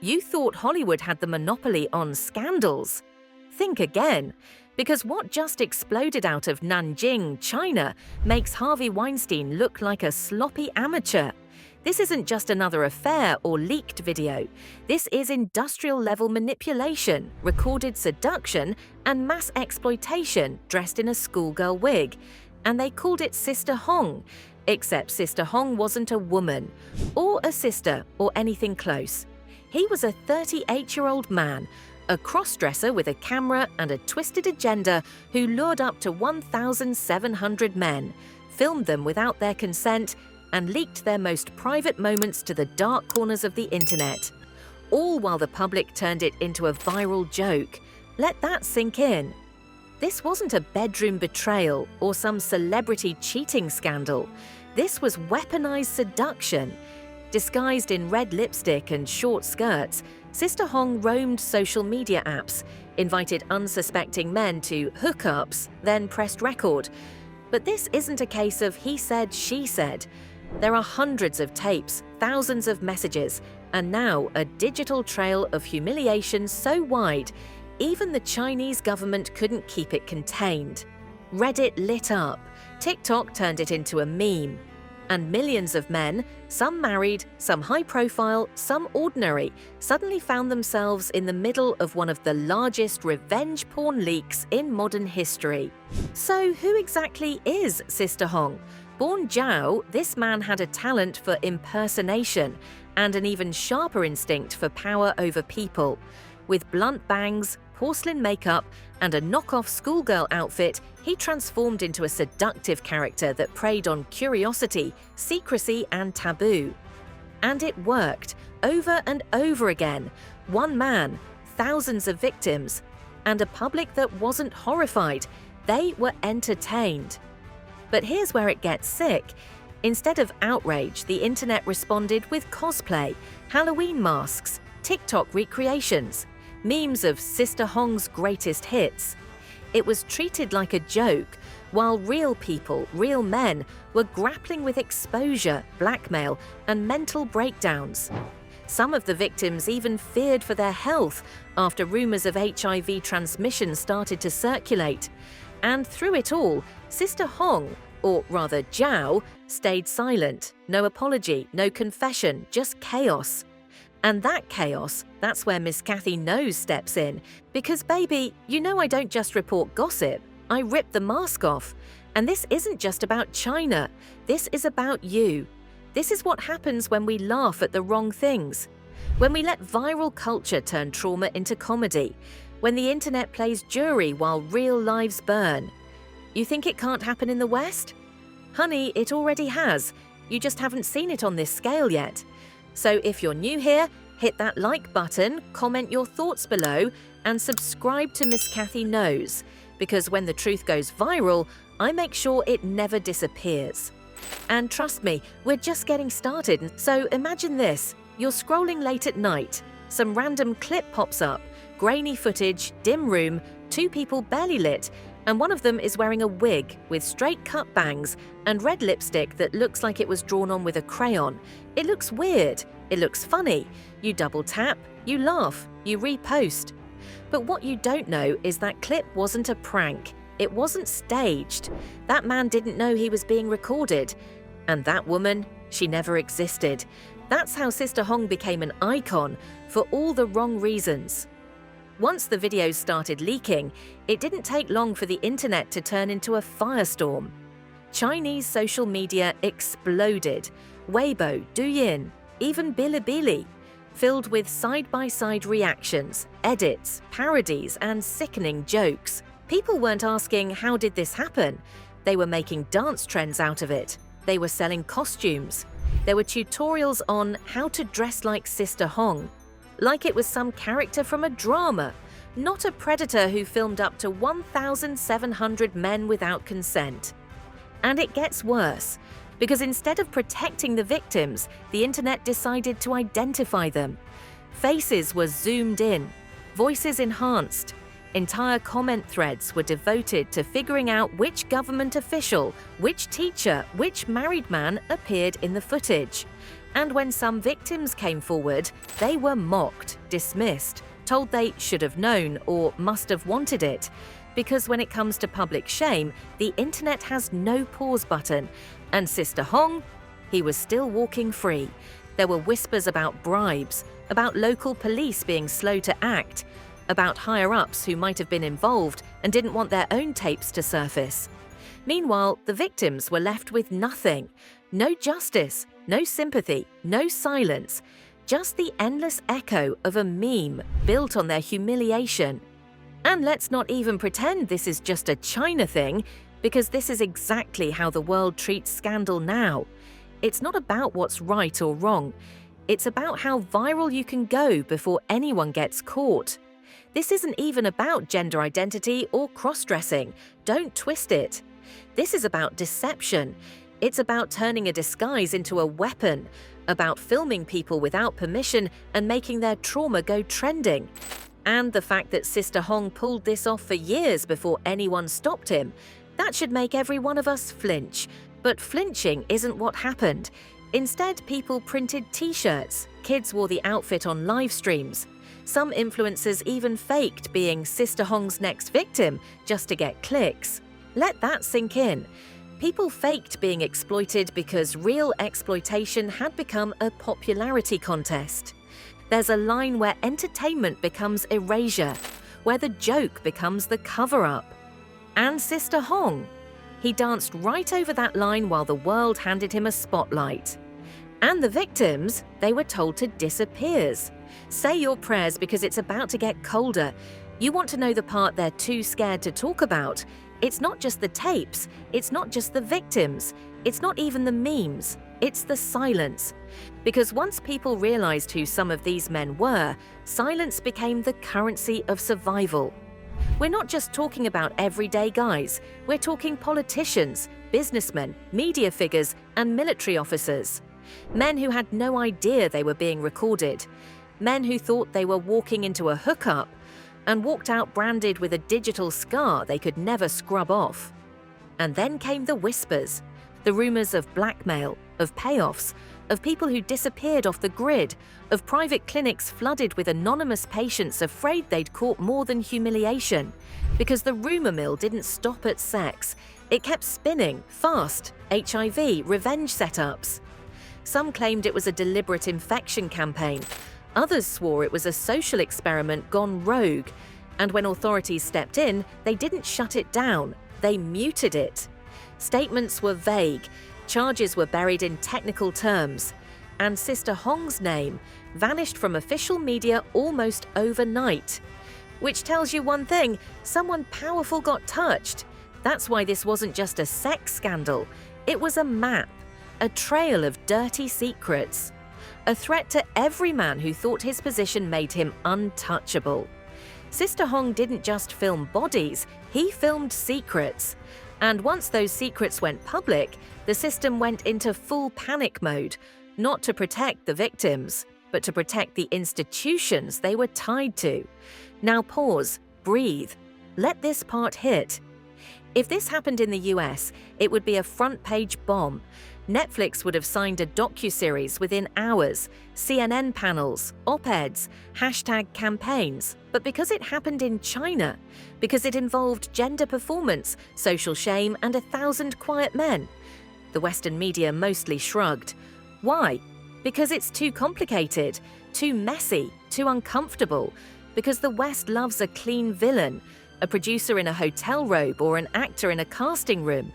You thought Hollywood had the monopoly on scandals? Think again, because what just exploded out of Nanjing, China, makes Harvey Weinstein look like a sloppy amateur. This isn't just another affair or leaked video. This is industrial-level manipulation, recorded seduction, and mass exploitation dressed in a schoolgirl wig. And they called it Sister Hong, except Sister Hong wasn't a woman, or a sister, or anything close. He was a 38-year-old man, a cross-dresser with a camera and a twisted agenda who lured up to 1,700 men, filmed them without their consent, and leaked their most private moments to the dark corners of the internet. All while the public turned it into a viral joke. Let that sink in. This wasn't a bedroom betrayal or some celebrity cheating scandal. This was weaponized seduction. Disguised in red lipstick and short skirts, Sister Hong roamed social media apps, invited unsuspecting men to hookups, then pressed record. But this isn't a case of he said, she said. There are hundreds of tapes, thousands of messages, and now a digital trail of humiliation so wide, even the Chinese government couldn't keep it contained. Reddit lit up. TikTok turned it into a meme. And millions of men, some married, some high-profile, some ordinary, suddenly found themselves in the middle of one of the largest revenge porn leaks in modern history. So who exactly is Sister Hong? Born Zhao, this man had a talent for impersonation and an even sharper instinct for power over people. With blunt bangs, porcelain makeup, and a knockoff schoolgirl outfit, he transformed into a seductive character that preyed on curiosity, secrecy, and taboo. And it worked, over and over again. One man, thousands of victims, and a public that wasn't horrified. They were entertained. But here's where it gets sick. Instead of outrage, the internet responded with cosplay, Halloween masks, TikTok recreations, memes of Sister Hong's greatest hits. It was treated like a joke, while real people, real men, were grappling with exposure, blackmail, and mental breakdowns. Some of the victims even feared for their health after rumors of HIV transmission started to circulate. And through it all, Sister Hong, or rather Zhao, stayed silent. No apology, no confession, just chaos. And that chaos, that's where Ms.CathyKnows steps in. Because baby, you know I don't just report gossip, I rip the mask off. And this isn't just about China, this is about you. This is what happens when we laugh at the wrong things. When we let viral culture turn trauma into comedy. When the internet plays jury while real lives burn. You think it can't happen in the West? Honey, it already has. You just haven't seen it on this scale yet. So if you're new here, hit that like button, comment your thoughts below, and subscribe to Ms.CathyKnows, because when the truth goes viral, I make sure it never disappears. And trust me, we're just getting started. So imagine this, you're scrolling late at night, some random clip pops up, grainy footage, dim room, two people barely lit, and one of them is wearing a wig with straight cut bangs and red lipstick that looks like it was drawn on with a crayon. It looks weird, it looks funny. You double tap, you laugh, you repost. But what you don't know is that clip wasn't a prank. It wasn't staged. That man didn't know he was being recorded. And that woman, she never existed. That's how Sister Hong became an icon for all the wrong reasons. Once the videos started leaking, it didn't take long for the internet to turn into a firestorm. Chinese social media exploded. Weibo, Douyin, even Bilibili, filled with side-by-side reactions, edits, parodies, and sickening jokes. People weren't asking, how did this happen? They were making dance trends out of it. They were selling costumes. There were tutorials on how to dress like Sister Hong. Like it was some character from a drama, not a predator who filmed up to 1,700 men without consent. And it gets worse, because instead of protecting the victims, the internet decided to identify them. Faces were zoomed in, voices enhanced. Entire comment threads were devoted to figuring out which government official, which teacher, which married man appeared in the footage. And when some victims came forward, they were mocked, dismissed, told they should have known or must have wanted it. Because when it comes to public shame, the internet has no pause button. And Sister Hong? He was still walking free. There were whispers about bribes, about local police being slow to act, about higher-ups who might have been involved and didn't want their own tapes to surface. Meanwhile, the victims were left with nothing. No justice, no sympathy, no silence. Just the endless echo of a meme built on their humiliation. And let's not even pretend this is just a China thing, because this is exactly how the world treats scandal now. It's not about what's right or wrong. It's about how viral you can go before anyone gets caught. This isn't even about gender identity or cross-dressing. Don't twist it. This is about deception. It's about turning a disguise into a weapon, about filming people without permission and making their trauma go trending. And the fact that Sister Hong pulled this off for years before anyone stopped him, that should make every one of us flinch. But flinching isn't what happened. Instead, people printed t-shirts, kids wore the outfit on live streams. Some influencers even faked being Sister Hong's next victim just to get clicks. Let that sink in. People faked being exploited because real exploitation had become a popularity contest. There's a line where entertainment becomes erasure, where the joke becomes the cover-up. And Sister Hong? He danced right over that line while the world handed him a spotlight. And the victims, they were told to disappear. Say your prayers because it's about to get colder. You want to know the part they're too scared to talk about. It's not just the tapes, it's not just the victims, it's not even the memes, it's the silence. Because once people realized who some of these men were, silence became the currency of survival. We're not just talking about everyday guys, we're talking politicians, businessmen, media figures, and military officers. Men who had no idea they were being recorded. Men who thought they were walking into a hookup and walked out branded with a digital scar they could never scrub off. And then came the whispers, the rumors of blackmail, of payoffs, of people who disappeared off the grid, of private clinics flooded with anonymous patients afraid they'd caught more than humiliation. Because the rumor mill didn't stop at sex. It kept spinning, fast, HIV, revenge setups. Some claimed it was a deliberate infection campaign. Others swore it was a social experiment gone rogue. And when authorities stepped in, they didn't shut it down, they muted it. Statements were vague, charges were buried in technical terms, and Sister Hong's name vanished from official media almost overnight. Which tells you one thing, someone powerful got touched. That's why this wasn't just a sex scandal, it was a map, a trail of dirty secrets. A threat to every man who thought his position made him untouchable. Sister Hong didn't just film bodies, he filmed secrets. And once those secrets went public, the system went into full panic mode, not to protect the victims, but to protect the institutions they were tied to. Now pause, breathe, let this part hit. If this happened in the US, it would be a front-page bomb. Netflix would have signed a docuseries within hours, CNN panels, op-eds, hashtag campaigns. But because it happened in China, because it involved gender performance, social shame, and 1,000 quiet men, the Western media mostly shrugged. Why? Because it's too complicated, too messy, too uncomfortable. Because the West loves a clean villain, a producer in a hotel robe or an actor in a casting room.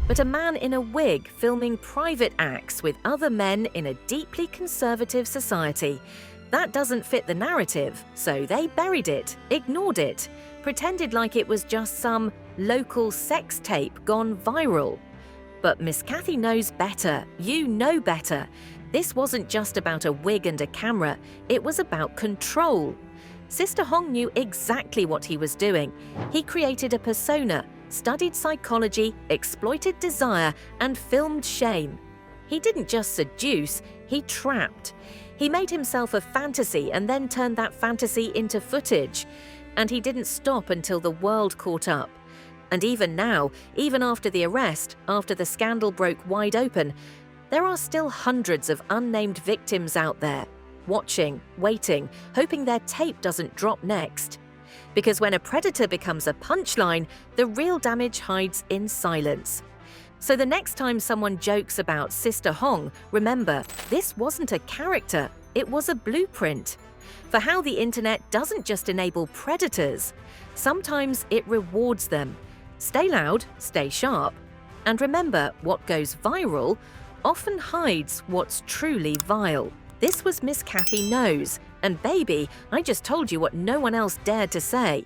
But a man in a wig filming private acts with other men in a deeply conservative society, that doesn't fit the narrative, so they buried it, ignored it, pretended like it was just some local sex tape gone viral. But Miss Cathy knows better, you know better. This wasn't just about a wig and a camera, it was about control. Sister Hong knew exactly what he was doing. He created a persona, studied psychology, exploited desire, and filmed shame. He didn't just seduce, he trapped. He made himself a fantasy and then turned that fantasy into footage. And he didn't stop until the world caught up. And even now, even after the arrest, after the scandal broke wide open, there are still hundreds of unnamed victims out there, watching, waiting, hoping their tape doesn't drop next. Because when a predator becomes a punchline, the real damage hides in silence. So the next time someone jokes about Sister Hong, remember, this wasn't a character, it was a blueprint for how the internet doesn't just enable predators, sometimes it rewards them. Stay loud, stay sharp. And remember, what goes viral often hides what's truly vile. This was Miss Cathy Knows, and baby, I just told you what no one else dared to say.